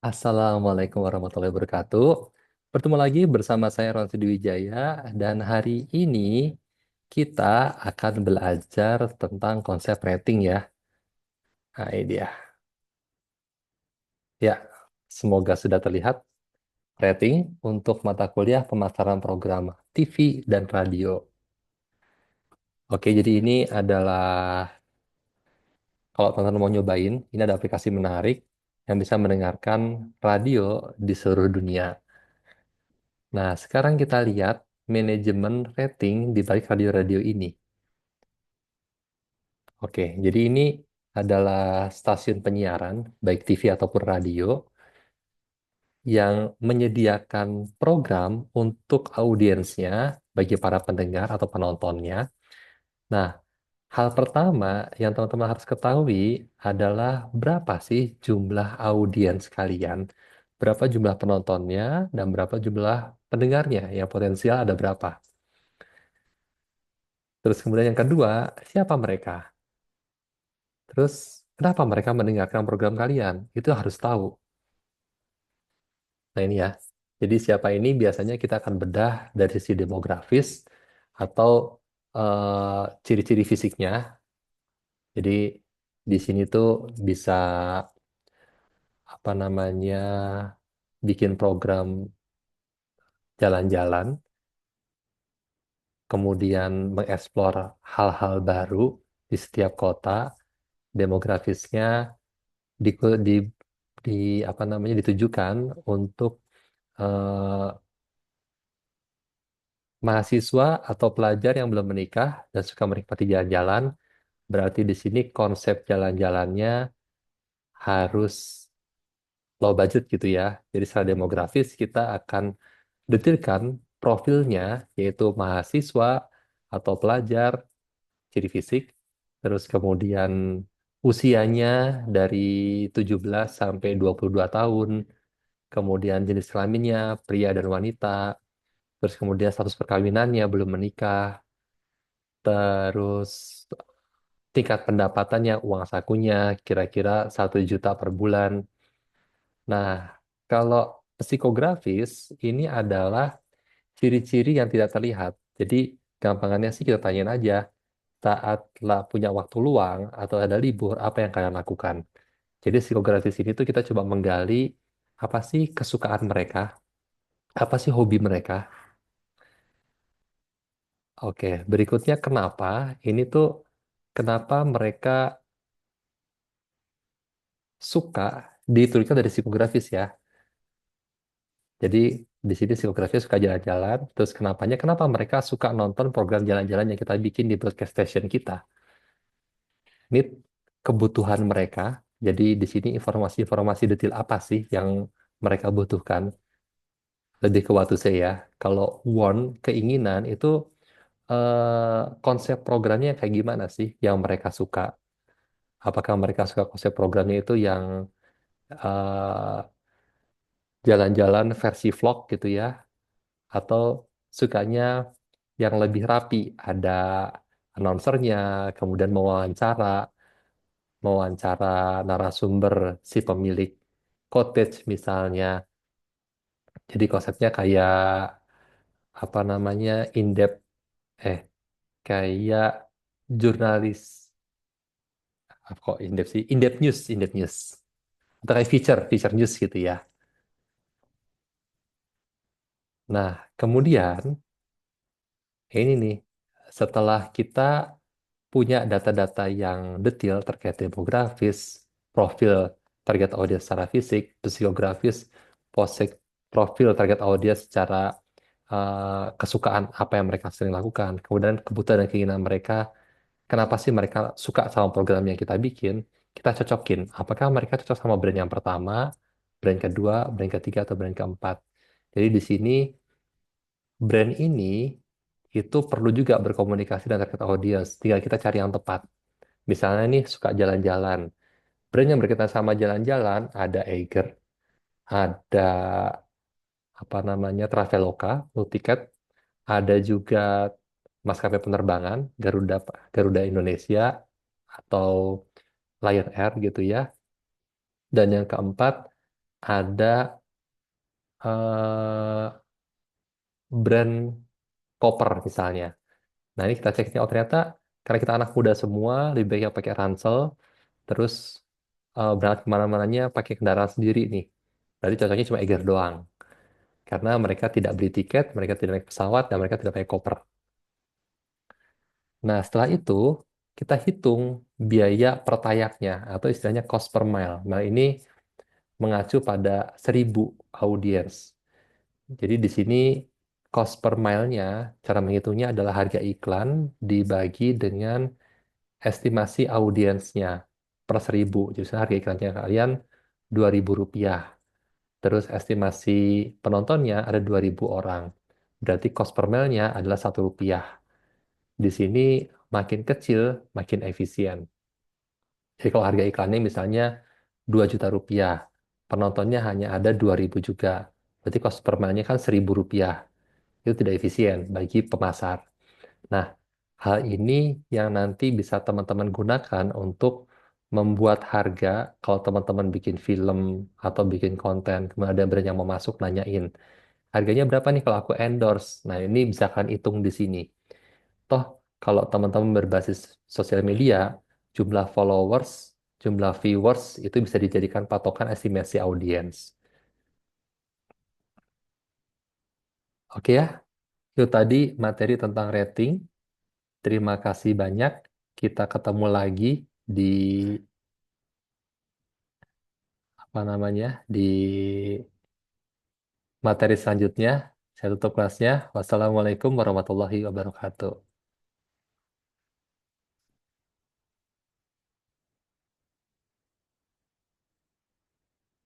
Assalamualaikum warahmatullahi wabarakatuh. Bertemu lagi bersama saya Ronsi Wijaya dan hari ini kita akan belajar tentang konsep rating ya. Nah, ini dia. Ya, semoga sudah terlihat rating untuk mata kuliah pemasaran program TV dan radio. Oke, jadi ini adalah kalau teman-teman mau nyobain, ini ada aplikasi menarik yang bisa mendengarkan radio di seluruh dunia. Nah, sekarang kita lihat manajemen rating di balik radio-radio ini. Oke, jadi ini adalah stasiun penyiaran, baik TV ataupun radio, yang menyediakan program untuk audiensnya, bagi para pendengar atau penontonnya. Nah, hal pertama yang teman-teman harus ketahui adalah berapa sih jumlah audiens kalian, berapa jumlah penontonnya, dan berapa jumlah pendengarnya, yang potensial ada berapa. Terus kemudian yang kedua, siapa mereka? Terus kenapa mereka mendengarkan program kalian? Itu harus tahu. Nah ini ya. Jadi siapa ini biasanya kita akan bedah dari sisi demografis atau ciri-ciri fisiknya. Jadi di sini tuh bisa apa namanya bikin program jalan-jalan, kemudian mengeksplor hal-hal baru di setiap kota, demografisnya di, di, di apa namanya ditujukan untuk eh, mahasiswa atau pelajar yang belum menikah dan suka menikmati jalan-jalan, berarti di sini konsep jalan-jalannya harus low budget gitu ya. Jadi secara demografis kita akan detilkan profilnya, yaitu mahasiswa atau pelajar, ciri fisik, terus kemudian usianya dari 17 sampai 22 tahun, kemudian jenis kelaminnya, pria dan wanita, terus kemudian status perkawinannya belum menikah, terus tingkat pendapatannya, uang sakunya kira-kira 1 juta per bulan. Nah, kalau psikografis ini adalah ciri-ciri yang tidak terlihat. Jadi gampangannya sih kita tanyain aja, saat punya waktu luang atau ada libur, apa yang kalian lakukan? Jadi psikografis ini tuh kita coba menggali apa sih kesukaan mereka, apa sih hobi mereka. Oke, berikutnya kenapa? Ini tuh kenapa mereka suka dituliskan dari psikografis ya. Jadi di sini psikografis suka jalan-jalan. Terus kenapanya? Kenapa mereka suka nonton program jalan-jalan yang kita bikin di broadcast station kita? Ini kebutuhan mereka. Jadi di sini informasi-informasi detail apa sih yang mereka butuhkan? Lebih ke what to say ya. Kalau want, keinginan itu konsep programnya kayak gimana sih yang mereka suka? Apakah mereka suka konsep programnya itu yang eh, jalan-jalan versi vlog gitu ya? Atau sukanya yang lebih rapi, ada announcernya, kemudian mewawancara narasumber si pemilik cottage misalnya. Jadi konsepnya kayak apa namanya in-depth, eh kayak jurnalis, kok in-depth sih, in-depth news, atau kayak feature news gitu ya. Nah kemudian ini nih, setelah kita punya data-data yang detail terkait demografis, profil target audiens secara fisik, psikografis, posik, profil target audiens secara kesukaan apa yang mereka sering lakukan, kemudian kebutuhan dan keinginan mereka, kenapa sih mereka suka sama program yang kita bikin, kita cocokin. Apakah mereka cocok sama brand yang pertama, brand kedua, brand ketiga, atau brand keempat. Jadi di sini brand ini itu perlu juga berkomunikasi dengan target audiens. Tinggal kita cari yang tepat. Misalnya nih suka jalan-jalan. Brand yang berkaitan sama jalan-jalan ada Eiger, ada apa namanya Traveloka, Multicat, ada juga maskapai penerbangan Garuda Garuda Indonesia atau Lion Air gitu ya. Dan yang keempat ada eh, brand koper misalnya. Nah ini kita ceknya, oh ternyata karena kita anak muda semua, lebih baik yang pakai ransel, terus berangkat kemana-mananya pakai kendaraan sendiri nih. Berarti cocoknya cuma Eger doang. Karena mereka tidak beli tiket, mereka tidak naik pesawat, dan mereka tidak pakai koper. Nah setelah itu, kita hitung biaya per tayaknya, atau istilahnya cost per mile. Nah ini mengacu pada 1.000 audiens. Jadi di sini cost per mile-nya, cara menghitungnya adalah harga iklan dibagi dengan estimasi audiensnya per 1.000. Jadi misalnya harga iklannya kalian Rp2.000. Terus estimasi penontonnya ada 2.000 orang. Berarti cost per mile-nya adalah Rp1. Di sini makin kecil, makin efisien. Jadi kalau harga iklannya misalnya Rp2 juta, penontonnya hanya ada 2.000 juga. Berarti cost per mile-nya kan Rp1.000. Itu tidak efisien bagi pemasar. Nah, hal ini yang nanti bisa teman-teman gunakan untuk membuat harga kalau teman-teman bikin film atau bikin konten, kemudian ada brand yang mau masuk nanyain, harganya berapa nih kalau aku endorse? Nah, ini bisa kalian hitung di sini. Toh, kalau teman-teman berbasis sosial media, jumlah followers, jumlah viewers itu bisa dijadikan patokan estimasi audiens. Oke ya, itu tadi materi tentang rating. Terima kasih banyak. Kita ketemu lagi di apa namanya? Di materi selanjutnya. Saya tutup kelasnya. Wassalamualaikum warahmatullahi wabarakatuh.